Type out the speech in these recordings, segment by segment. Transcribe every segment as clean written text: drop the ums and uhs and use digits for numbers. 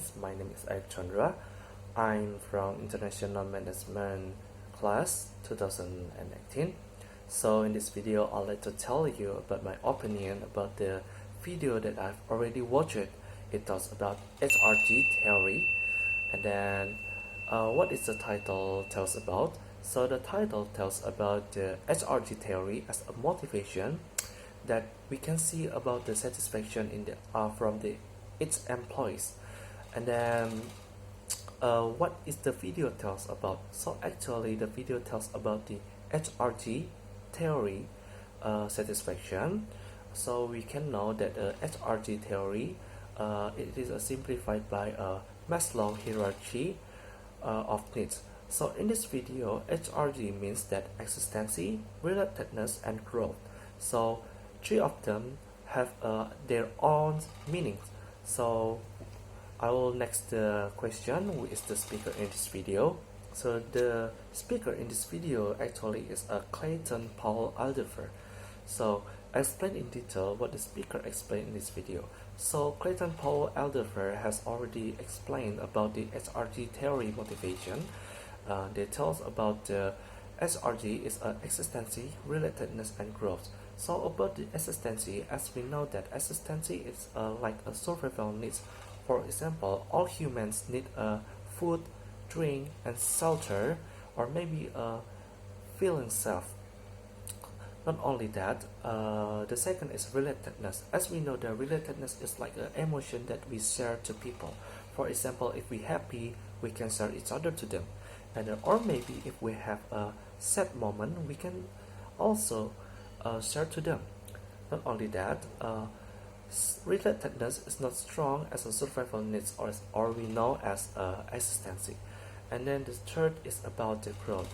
friends, my name is Erick Tjandra. I'm from International Management class 2018. So in this video, I'd like to tell you about my opinion about the video that I've already watched. It talks about HRG theory, and then what is the title tells about? So the title tells about the HRG theory as a motivation that we can see about the satisfaction in the from the its employees. And then what is the video tells about? So actually the video tells about the HRG theory satisfaction. So we can know that HRG theory it is simplified by a Maslow hierarchy of needs. So in this video, HRG means that existency, relatedness, and growth. So three of them have their own meanings. So I will next the question, who is the speaker in this video. So the speaker in this video actually is a Clayton Paul Alderfer. So I explain in detail what the speaker explained in this video. So Clayton Paul Alderfer has already explained about the HRG theory motivation. They tell us about the HRG is a existency, relatedness, and growth. So about the existency, as we know that existency is like a survival needs. For example, all humans need food, drink, and shelter, or maybe feeling safe. Not only that, the second is relatedness. As we know, the relatedness is like an emotion that we share to people. For example, if we're happy, we can share each other to them. And or maybe if we have a sad moment, we can also share to them. Not only that, relatedness is not strong as a survival needs or we know as existency. And then the third is about the growth.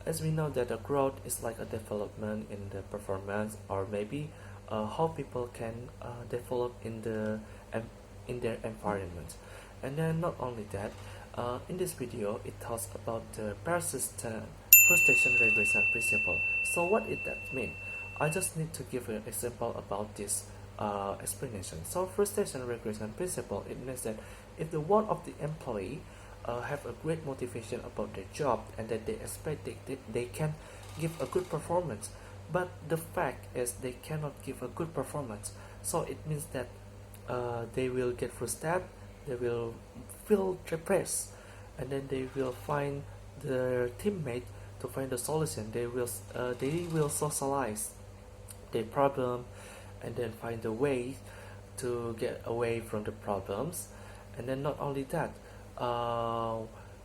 As we know that the growth is like a development in the performance, or maybe how people can develop in their environment. And then not only that, in this video it talks about the persistent frustration regression principle. So what does that mean? I just need to give an example about this explanation. So frustration regression principle, it means that if the one of the employee have a great motivation about their job and that they expect they can give a good performance, but the fact is they cannot give a good performance. So it means that they will get frustrated, they will feel depressed, and then they will find their teammate to find the solution. They will socialize their problem and then find a way to get away from the problems. And then not only that,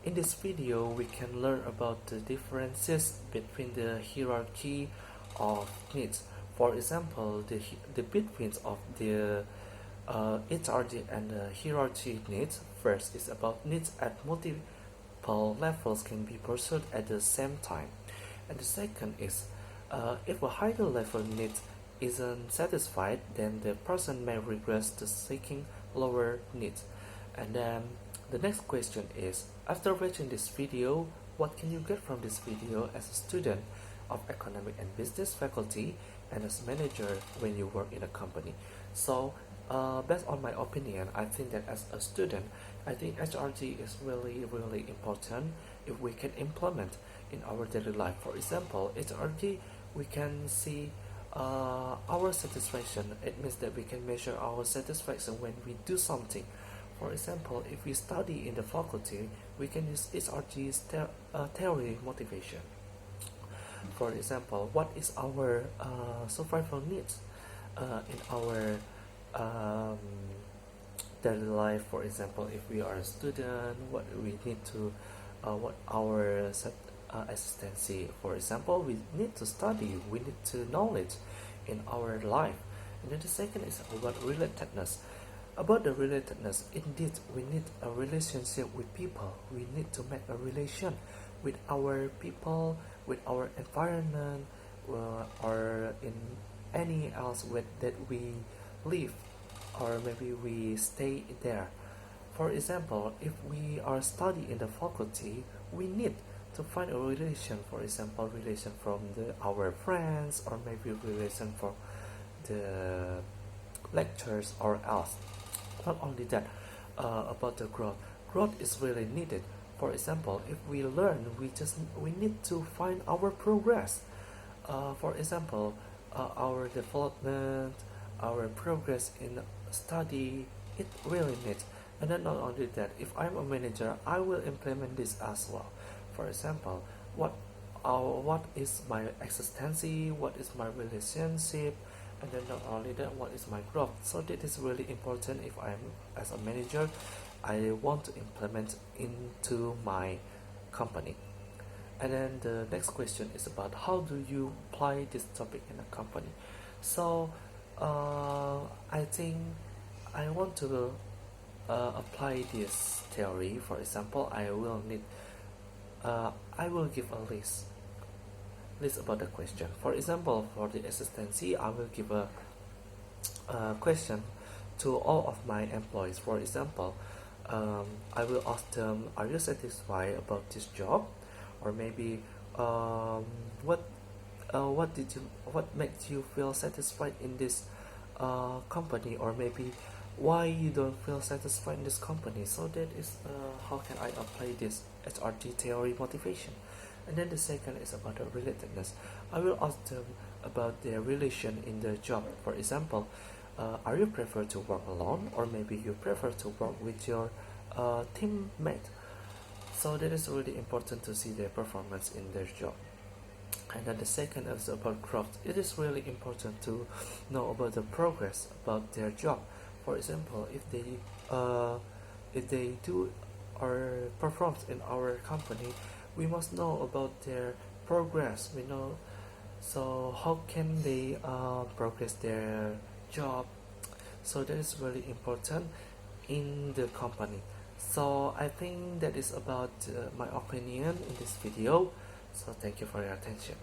in this video we can learn about the differences between the hierarchy of needs. For example, the between of the HRG and the hierarchy needs. First is about needs at multiple levels can be pursued at the same time. And the second is if a higher level need isn't satisfied, then the person may regress to seeking lower needs. And then the next question is, after watching this video, what can you get from this video as a student of economic and business faculty and as manager when you work in a company? So based on my opinion, I think that as a student, I think HRG is really important if we can implement in our daily life. For example, HRG, we can see our satisfaction. It means that we can measure our satisfaction when we do something. For example, if we study in the faculty, we can use HRG's theory motivation. For example, what is our survival needs in our daily life? For example, if we are a student, what we need to, what our existency. For example, we need to study, we need to knowledge in our life. And then the second is about relatedness. About the relatedness, indeed we need a relationship with people. We need to make a relation with our people, with our environment, or in any else that we live, or maybe we stay there. For example, if we are studying in the faculty, we need to find a relation. For example, relation from our friends, or maybe relation from the lectures or else. Not only that, about the growth. Growth is really needed. For example, if we learn, we need to find our progress. For example, our development, our progress in study, it really needs. And then not only that, if I'm a manager, I will implement this as well. For example, what is my existence, what is my relationship, and then not only that, what is my growth. So that is really important. If I'm as a manager, I want to implement into my company. And then the next question is about how do you apply this topic in a company. So I think I want to apply this theory. For example, I will give a list about the question. For example, for the existency, I will give a question to all of my employees. For example, I will ask them, are you satisfied about this job? Or maybe what makes you feel satisfied in this company? Or maybe why you don't feel satisfied in this company. So that is how can I apply this HRT theory motivation. And then the second is about the relatedness. I will ask them about their relation in their job. For example, are you prefer to work alone, or maybe you prefer to work with your teammate? So that is really important to see their performance in their job. And then the second is about growth. It is really important to know about the progress about their job. For example, if they do or perform in our company, we must know about their progress. We know, so how can they progress their job. So that is really important in the company. So I think that is about my opinion in this video. So thank you for your attention.